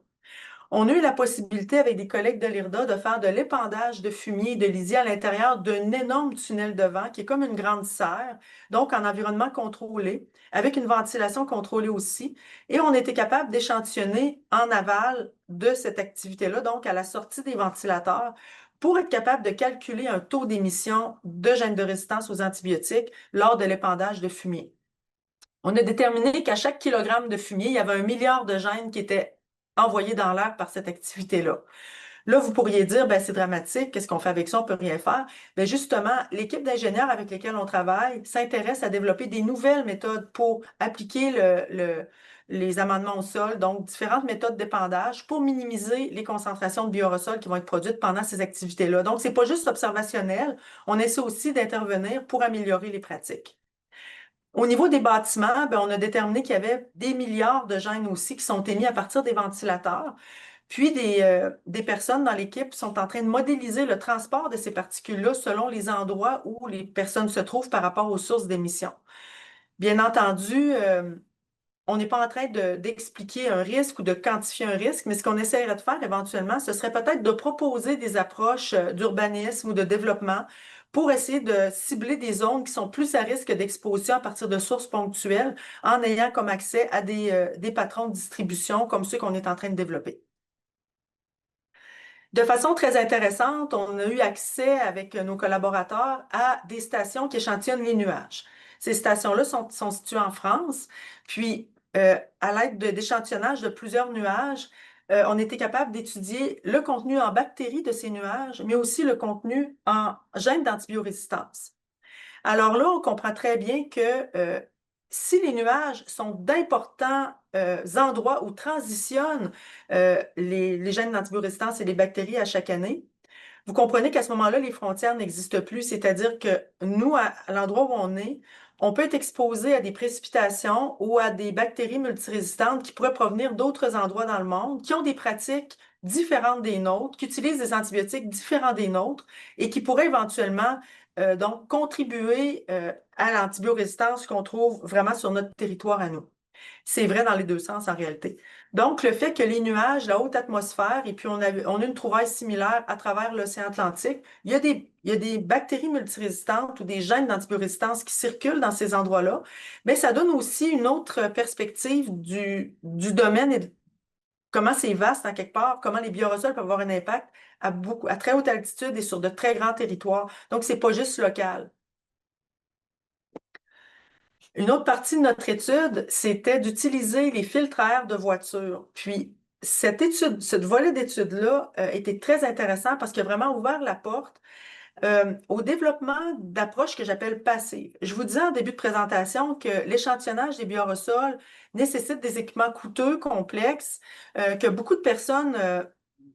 On a eu la possibilité, avec des collègues de l'IRDA, de faire de l'épandage de fumier et de lisier à l'intérieur d'un énorme tunnel de vent qui est comme une grande serre, donc en environnement contrôlé, avec une ventilation contrôlée aussi. Et on était capable d'échantillonner en aval de cette activité-là, donc à la sortie des ventilateurs, pour être capable de calculer un taux d'émission de gènes de résistance aux antibiotiques lors de l'épandage de fumier. On a déterminé qu'à chaque kilogramme de fumier, il y avait 1 milliard de gènes qui étaient envoyés dans l'air par cette activité-là. Là, vous pourriez dire, ben, c'est dramatique, qu'est-ce qu'on fait avec ça? On ne peut rien faire. Ben, justement, l'équipe d'ingénieurs avec lesquels on travaille s'intéresse à développer des nouvelles méthodes pour appliquer les amendements au sol, donc différentes méthodes d'épandage pour minimiser les concentrations de bioaérosols qui vont être produites pendant ces activités-là. Donc, ce n'est pas juste observationnel, on essaie aussi d'intervenir pour améliorer les pratiques. Au niveau des bâtiments, ben, on a déterminé qu'il y avait des milliards de gènes aussi qui sont émis à partir des ventilateurs. Puis des personnes dans l'équipe sont en train de modéliser le transport de ces particules-là selon les endroits où les personnes se trouvent par rapport aux sources d'émission. Bien entendu, on n'est pas en train d'expliquer un risque ou de quantifier un risque, mais ce qu'on essaierait de faire éventuellement, ce serait peut-être de proposer des approches d'urbanisme ou de développement pour essayer de cibler des zones qui sont plus à risque d'exposition à partir de sources ponctuelles en ayant comme accès à des patrons de distribution comme ceux qu'on est en train de développer. De façon très intéressante, on a eu accès avec nos collaborateurs à des stations qui échantillonnent les nuages. Ces stations-là sont situées en France, puis à l'aide d'échantillonnage de plusieurs nuages, on était capable d'étudier le contenu en bactéries de ces nuages, mais aussi le contenu en gènes d'antibiorésistance. Alors là, on comprend très bien que si les nuages sont d'importants endroits où transitionnent les gènes d'antibiorésistance et les bactéries à chaque année, vous comprenez qu'à ce moment-là, les frontières n'existent plus, c'est-à-dire que nous, à l'endroit où on est, on peut être exposé à des précipitations ou à des bactéries multirésistantes qui pourraient provenir d'autres endroits dans le monde, qui ont des pratiques différentes des nôtres, qui utilisent des antibiotiques différents des nôtres et qui pourraient éventuellement donc contribuer à l'antibiorésistance qu'on trouve vraiment sur notre territoire à nous. C'est vrai dans les deux sens en réalité. Donc, le fait que les nuages, la haute atmosphère, et puis on a une trouvaille similaire à travers l'océan Atlantique, il y a des bactéries multirésistantes ou des gènes d'antibiorésistance qui circulent dans ces endroits-là, mais ça donne aussi une autre perspective du domaine et de comment c'est vaste en quelque part, comment les bioresols peuvent avoir un impact à très haute altitude et sur de très grands territoires. Donc, c'est pas juste local. Une autre partie de notre étude, c'était d'utiliser les filtres à air de voiture. Puis, ce volet d'étude-là était très intéressant parce qu'il a vraiment ouvert la porte au développement d'approches que j'appelle passives. Je vous disais en début de présentation que l'échantillonnage des bioresols nécessite des équipements coûteux, complexes, que beaucoup de personnes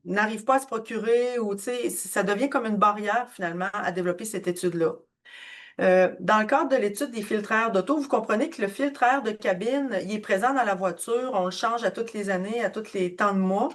n'arrivent pas à se procurer ou, tu sais, ça devient comme une barrière finalement à développer cette étude-là. Dans le cadre de l'étude des filtres à air d'auto, vous comprenez que le filtre à air de cabine, il est présent dans la voiture, on le change à toutes les années, à tous les temps de mois,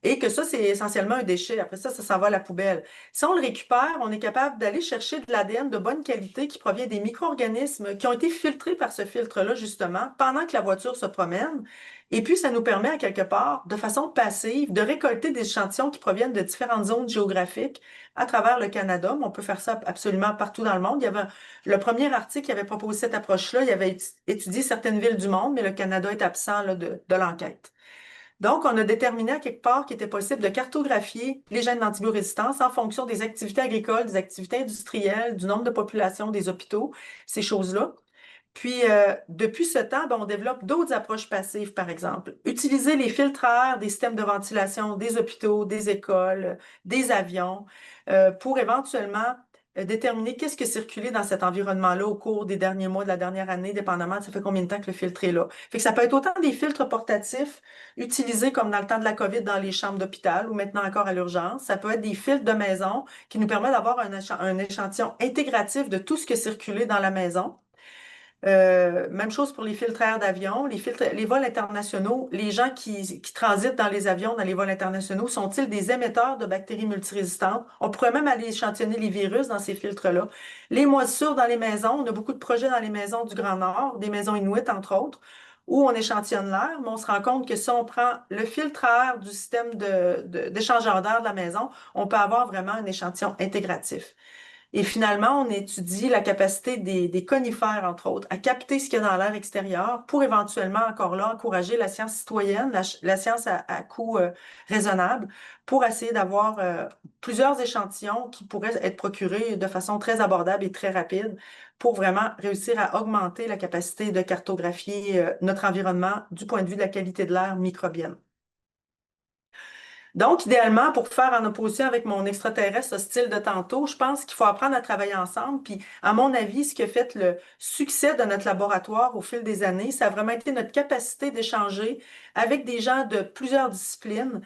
et que ça, c'est essentiellement un déchet. Après ça s'en va à la poubelle. Si on le récupère, on est capable d'aller chercher de l'ADN de bonne qualité qui provient des micro-organismes qui ont été filtrés par ce filtre-là, justement, pendant que la voiture se promène. Et puis, ça nous permet, à quelque part, de façon passive, de récolter des échantillons qui proviennent de différentes zones géographiques à travers le Canada. Mais on peut faire ça absolument partout dans le monde. Il y avait le premier article qui avait proposé cette approche-là, il avait étudié certaines villes du monde, mais le Canada est absent là, de l'enquête. Donc, on a déterminé à quelque part qu'il était possible de cartographier les gènes d'antibiorésistance en fonction des activités agricoles, des activités industrielles, du nombre de population, des hôpitaux, ces choses-là. Puis, depuis ce temps, ben, on développe d'autres approches passives, par exemple. Utiliser les filtres à air des systèmes de ventilation des hôpitaux, des écoles, des avions, pour éventuellement déterminer qu'est-ce qui a circulé dans cet environnement-là au cours des derniers mois, de la dernière année, dépendamment de ça fait combien de temps que le filtre est là. Fait que ça peut être autant des filtres portatifs utilisés comme dans le temps de la COVID dans les chambres d'hôpital ou maintenant encore à l'urgence. Ça peut être des filtres de maison qui nous permettent d'avoir un échantillon intégratif de tout ce qui a circulé dans la maison. Même chose pour les filtres à air d'avion, les vols internationaux. Les gens qui transitent dans les avions, dans les vols internationaux, sont-ils des émetteurs de bactéries multirésistantes? On pourrait même aller échantillonner les virus dans ces filtres-là. Les moisissures dans les maisons, on a beaucoup de projets dans les maisons du Grand Nord, des maisons inuites, entre autres, où on échantillonne l'air, mais on se rend compte que si on prend le filtre à air du système d'échangeur d'air de la maison, on peut avoir vraiment un échantillon intégratif. Et finalement, on étudie la capacité des conifères, entre autres, à capter ce qu'il y a dans l'air extérieur pour éventuellement, encore là, encourager la science citoyenne, la science à coût raisonnable, pour essayer d'avoir plusieurs échantillons qui pourraient être procurés de façon très abordable et très rapide pour vraiment réussir à augmenter la capacité de cartographier notre environnement du point de vue de la qualité de l'air microbienne. Donc, idéalement, pour faire en opposition avec mon extraterrestre hostile de tantôt, je pense qu'il faut apprendre à travailler ensemble. Puis, à mon avis, ce qui a fait le succès de notre laboratoire au fil des années, ça a vraiment été notre capacité d'échanger avec des gens de plusieurs disciplines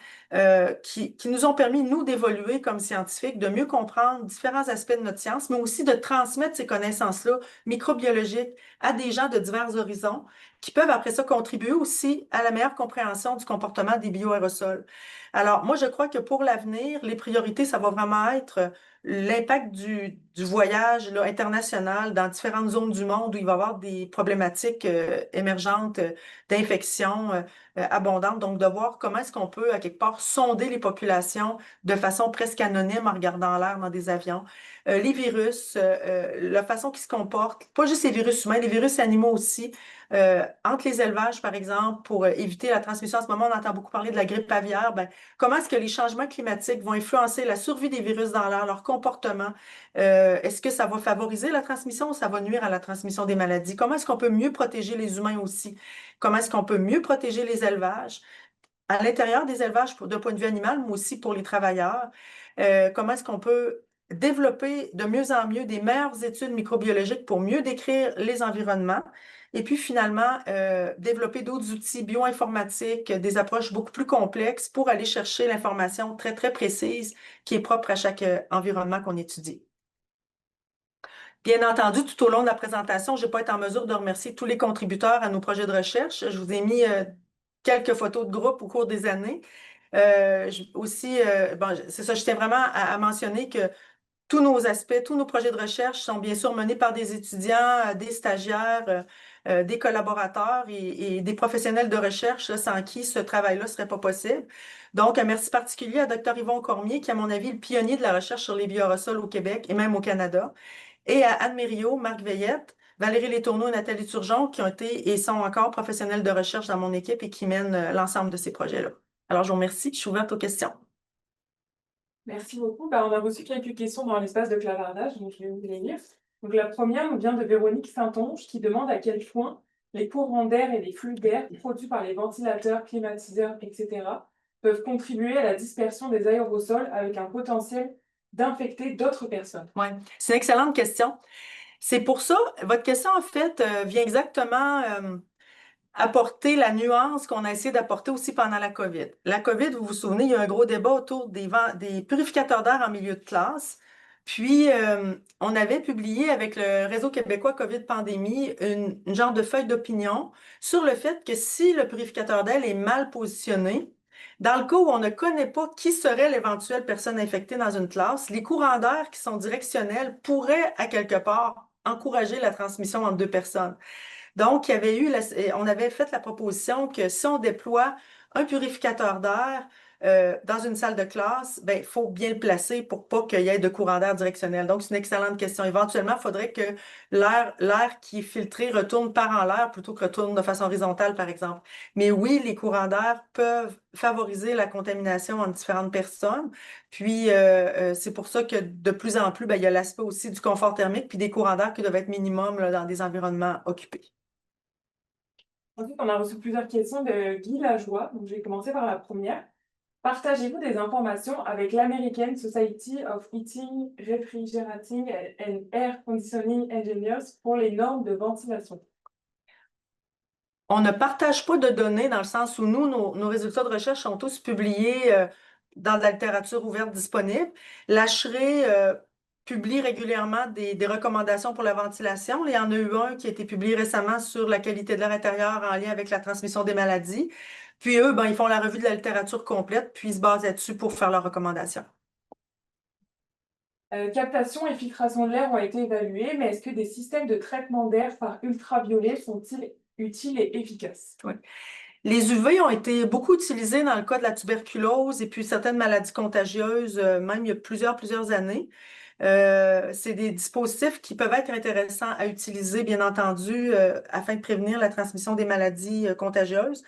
qui nous ont permis, nous, d'évoluer comme scientifiques, de mieux comprendre différents aspects de notre science, mais aussi de transmettre ces connaissances-là microbiologiques à des gens de divers horizons qui peuvent après ça contribuer aussi à la meilleure compréhension du comportement des bioaérosols. Alors, moi, je crois que pour l'avenir, les priorités, ça va vraiment être l'impact du voyage là, international dans différentes zones du monde où il va y avoir des problématiques émergentes d'infections abondantes. Donc, de voir comment est-ce qu'on peut, à quelque part, sonder les populations de façon presque anonyme en regardant l'air dans des avions. Les virus, la façon qu'ils se comportent, pas juste les virus humains, les virus animaux aussi. Entre les élevages, par exemple, pour éviter la transmission. En ce moment, on entend beaucoup parler de la grippe aviaire. Ben, comment est-ce que les changements climatiques vont influencer la survie des virus dans l'air, leur comportement? Est-ce que ça va favoriser la transmission ou ça va nuire à la transmission des maladies? Comment est-ce qu'on peut mieux protéger les humains aussi? Comment est-ce qu'on peut mieux protéger les élevages? À l'intérieur des élevages, d'un point de vue animal, mais aussi pour les travailleurs, comment est-ce qu'on peut développer de mieux en mieux des meilleures études microbiologiques pour mieux décrire les environnements et puis finalement développer d'autres outils bioinformatiques, des approches beaucoup plus complexes pour aller chercher l'information très, très précise qui est propre à chaque environnement qu'on étudie. Bien entendu, tout au long de la présentation, je ne vais pas être en mesure de remercier tous les contributeurs à nos projets de recherche. Je vous ai mis quelques photos de groupe au cours des années. Aussi, bon, c'est ça, je tiens vraiment à mentionner que tous nos aspects, tous nos projets de recherche sont bien sûr menés par des étudiants, des stagiaires, des collaborateurs et des professionnels de recherche là, sans qui ce travail-là ne serait pas possible. Donc, un merci particulier à Dr. Yvon Cormier, qui, à mon avis, est le pionnier de la recherche sur les bioaérosols au Québec et même au Canada, et à Anne Mériot, Marc Veillette, Valérie Letourneau et Nathalie Turgeon, qui ont été et sont encore professionnels de recherche dans mon équipe et qui mènent l'ensemble de ces projets-là. Alors, je vous remercie. Je suis ouverte aux questions. Merci beaucoup. Bah, on a reçu quelques questions dans l'espace de clavardage, donc je vais vous les lire. Donc, la première nous vient de Véronique Saint-Onge qui demande à quel point les courants d'air et les flux d'air produits par les ventilateurs, climatiseurs, etc. peuvent contribuer à la dispersion des aérosols avec un potentiel d'infecter d'autres personnes. Oui, c'est une excellente question. C'est pour ça, votre question, en fait, vient exactement apporter la nuance qu'on a essayé d'apporter aussi pendant la COVID. La COVID, vous vous souvenez, il y a eu un gros débat autour des purificateurs d'air en milieu de classe. Puis, on avait publié avec le Réseau québécois COVID Pandémie une genre de feuille d'opinion sur le fait que si le purificateur d'air est mal positionné, dans le cas où on ne connaît pas qui serait l'éventuelle personne infectée dans une classe, les courants d'air qui sont directionnels pourraient, à quelque part, encourager la transmission entre deux personnes. Donc, on avait fait la proposition que si on déploie un purificateur d'air dans une salle de classe, ben, il faut bien le placer pour pas qu'il y ait de courant d'air directionnel. Donc, c'est une excellente question. Éventuellement, il faudrait que l'air qui est filtré retourne par en l'air plutôt que retourne de façon horizontale, par exemple. Mais oui, les courants d'air peuvent favoriser la contamination entre différentes personnes. Puis, c'est pour ça que de plus en plus, ben, il y a l'aspect aussi du confort thermique puis des courants d'air qui doivent être minimum là, dans des environnements occupés. Ensuite, on a reçu plusieurs questions de Guy Lajoie. Donc, je vais commencer par la première. Partagez-vous des informations avec l'American Society of Heating, Refrigerating and Air Conditioning Engineers pour les normes de ventilation? On ne partage pas de données dans le sens où nous, nos résultats de recherche sont tous publiés dans de la littérature ouverte disponible. L'HRE publie régulièrement des recommandations pour la ventilation. Il y en a eu un qui a été publié récemment sur la qualité de l'air intérieur en lien avec la transmission des maladies. Puis eux, ben, ils font la revue de la littérature complète, puis ils se basent là-dessus pour faire leurs recommandations. Captation et filtration de l'air ont été évalués, mais est-ce que des systèmes de traitement d'air par ultraviolets sont-ils utiles et efficaces? Oui. Les UV ont été beaucoup utilisés dans le cas de la tuberculose et puis certaines maladies contagieuses, même il y a plusieurs années. C'est des dispositifs qui peuvent être intéressants à utiliser, bien entendu, afin de prévenir la transmission des maladies contagieuses.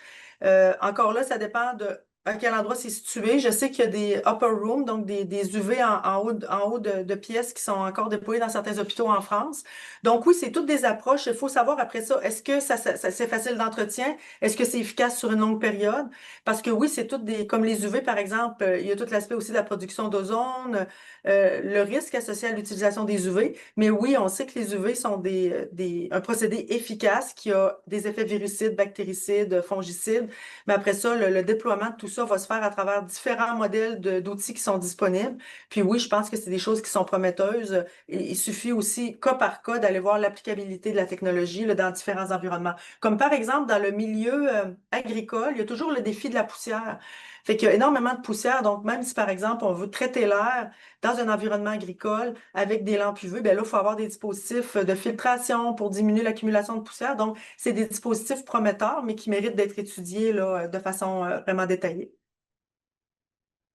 Encore là, ça dépend de à quel endroit c'est situé. Je sais qu'il y a des upper rooms, donc des UV en haut de pièces qui sont encore déployés dans certains hôpitaux en France. Donc oui, c'est toutes des approches. Il faut savoir après ça, est-ce que c'est facile d'entretien? Est-ce que c'est efficace sur une longue période? Parce que oui, c'est toutes comme les UV, par exemple, il y a tout l'aspect aussi de la production d'ozone, le risque associé à l'utilisation des UV. Mais oui, on sait que les UV sont un procédé efficace qui a des effets virucides, bactéricides, fongicides. Mais après ça, le déploiement de tout ça va se faire à travers différents modèles d'outils qui sont disponibles. Puis oui, je pense que c'est des choses qui sont prometteuses. Il suffit aussi, cas par cas, d'aller voir l'applicabilité de la technologie là, dans différents environnements. Comme par exemple, dans le milieu agricole, il y a toujours le défi de la poussière. Fait qu'il y a énormément de poussière. Donc, même si, par exemple, on veut traiter l'air dans un environnement agricole avec des lampes UV, bien là, il faut avoir des dispositifs de filtration pour diminuer l'accumulation de poussière. Donc, c'est des dispositifs prometteurs, mais qui méritent d'être étudiés là, de façon vraiment détaillée.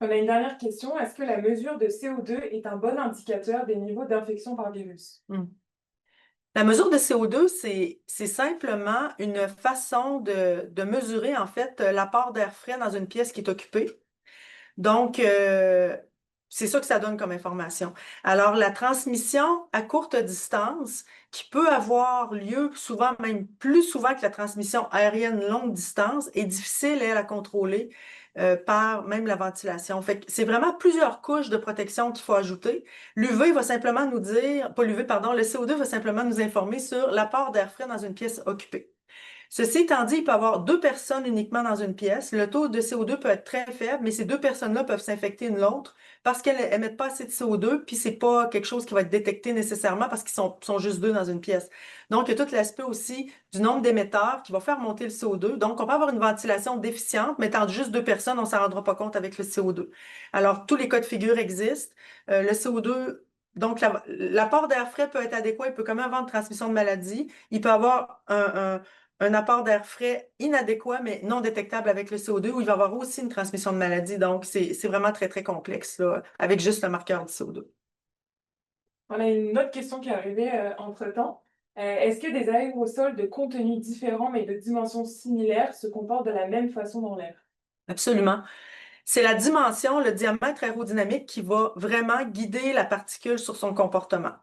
On a une dernière question. Est-ce que la mesure de CO2 est un bon indicateur des niveaux d'infection par virus? Hmm. La mesure de CO2, c'est simplement une façon de mesurer, en fait, l'apport d'air frais dans une pièce qui est occupée. Donc, c'est ça que ça donne comme information. Alors, la transmission à courte distance, qui peut avoir lieu souvent, même plus souvent que la transmission aérienne longue distance, est difficile, elle, à contrôler par même la ventilation. Fait que c'est vraiment plusieurs couches de protection qu'il faut ajouter. L'UV va simplement nous dire, pas l'UV, pardon, le CO2 va simplement nous informer sur l'apport d'air frais dans une pièce occupée. Ceci étant dit, il peut y avoir deux personnes uniquement dans une pièce. Le taux de CO2 peut être très faible, mais ces deux personnes-là peuvent s'infecter une l'autre parce qu'elles émettent pas assez de CO2, puis c'est pas quelque chose qui va être détecté nécessairement parce qu'ils sont juste deux dans une pièce. Donc, il y a tout l'aspect aussi du nombre d'émetteurs qui va faire monter le CO2. Donc, on peut avoir une ventilation déficiente, mais étant juste deux personnes, on ne s'en rendra pas compte avec le CO2. Alors, tous les cas de figure existent. Le CO2 donc, l'apport d'air frais peut être adéquat, il peut quand même avoir une transmission de maladie. Il peut avoir un apport d'air frais inadéquat, mais non détectable avec le CO2, où il va y avoir aussi une transmission de maladie. Donc, c'est vraiment très, très complexe, là, avec juste le marqueur du CO2. On a une autre question qui est arrivée entre-temps. Est-ce que des aérosols de contenu différents mais de dimensions similaires se comportent de la même façon dans l'air? Absolument. C'est la dimension, le diamètre aérodynamique qui va vraiment guider la particule sur son comportement.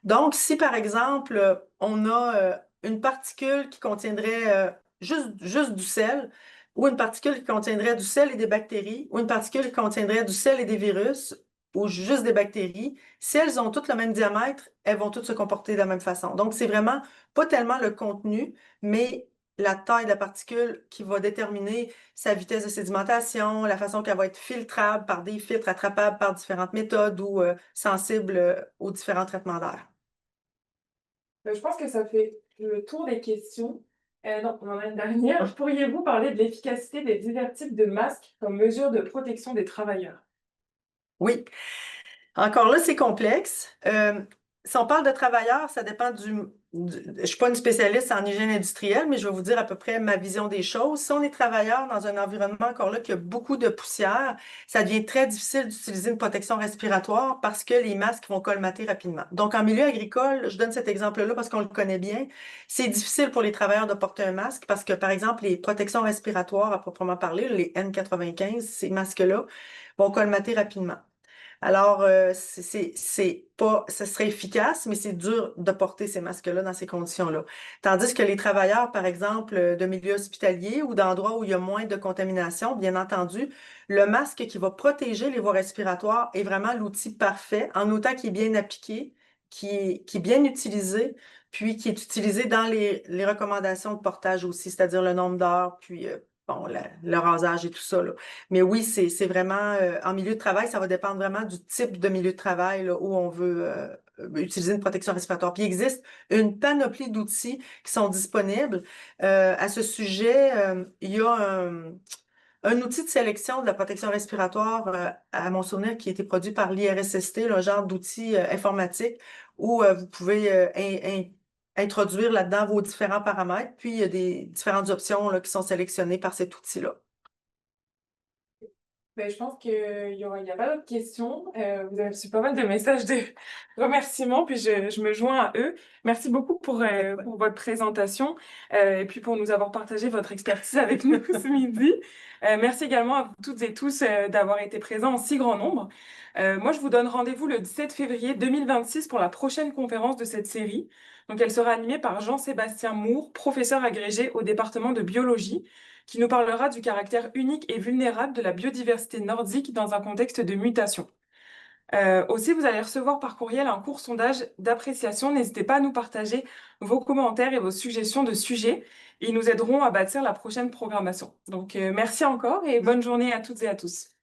Donc, si par exemple, on a une particule qui contiendrait juste du sel, ou une particule qui contiendrait du sel et des bactéries, ou une particule qui contiendrait du sel et des virus, ou juste des bactéries, si elles ont toutes le même diamètre, elles vont toutes se comporter de la même façon. Donc, c'est vraiment pas tellement le contenu, mais la taille de la particule qui va déterminer sa vitesse de sédimentation, la façon qu'elle va être filtrable par des filtres, attrapables par différentes méthodes ou sensibles aux différents traitements d'air. Je pense que ça fait le tour des questions. Non, on en a une dernière. Pourriez-vous parler de l'efficacité des divers types de masques comme mesure de protection des travailleurs? Oui, encore là, c'est complexe. Si on parle de travailleurs, ça dépend je ne suis pas une spécialiste en hygiène industrielle, mais je vais vous dire à peu près ma vision des choses. Si on est travailleur dans un environnement encore là qui a beaucoup de poussière, ça devient très difficile d'utiliser une protection respiratoire parce que les masques vont colmater rapidement. Donc, en milieu agricole, je donne cet exemple-là parce qu'on le connaît bien. C'est difficile pour les travailleurs de porter un masque parce que, par exemple, les protections respiratoires à proprement parler, les N95, ces masques-là, vont colmater rapidement. Alors, c'est pas, ce serait efficace, mais c'est dur de porter ces masques-là dans ces conditions-là. Tandis que les travailleurs, par exemple, de milieux hospitaliers ou d'endroits où il y a moins de contamination, bien entendu, le masque qui va protéger les voies respiratoires est vraiment l'outil parfait, en autant qu'il est bien appliqué, qui est bien utilisé, puis qui est utilisé dans les recommandations de portage aussi, c'est-à-dire le nombre d'heures, puis bon, le rasage et tout ça, là. Mais oui, c'est vraiment, en milieu de travail, ça va dépendre vraiment du type de milieu de travail là, où on veut utiliser une protection respiratoire. Puis il existe une panoplie d'outils qui sont disponibles. À ce sujet, il y a un outil de sélection de la protection respiratoire, à mon souvenir, qui a été produit par l'IRSST, un genre d'outil informatique où vous pouvez introduire là-dedans vos différents paramètres. Puis il y a des différentes options là, qui sont sélectionnées par cet outil-là. Ben, je pense il y a pas d'autres questions. Vous avez reçu pas mal de messages de remerciements, puis je me joins à eux. Merci beaucoup pour votre présentation et puis pour nous avoir partagé votre expertise avec nous ce midi. Merci également à vous toutes et tous d'avoir été présents en si grand nombre. Moi, je vous donne rendez-vous le 17 février 2026 pour la prochaine conférence de cette série. Donc, elle sera animée par Jean-Sébastien Moore, professeur agrégé au département de biologie, qui nous parlera du caractère unique et vulnérable de la biodiversité nordique dans un contexte de mutation. Aussi, vous allez recevoir par courriel un court sondage d'appréciation. N'hésitez pas à nous partager vos commentaires et vos suggestions de sujets. Ils nous aideront à bâtir la prochaine programmation. Donc, merci encore et bonne journée à toutes et à tous.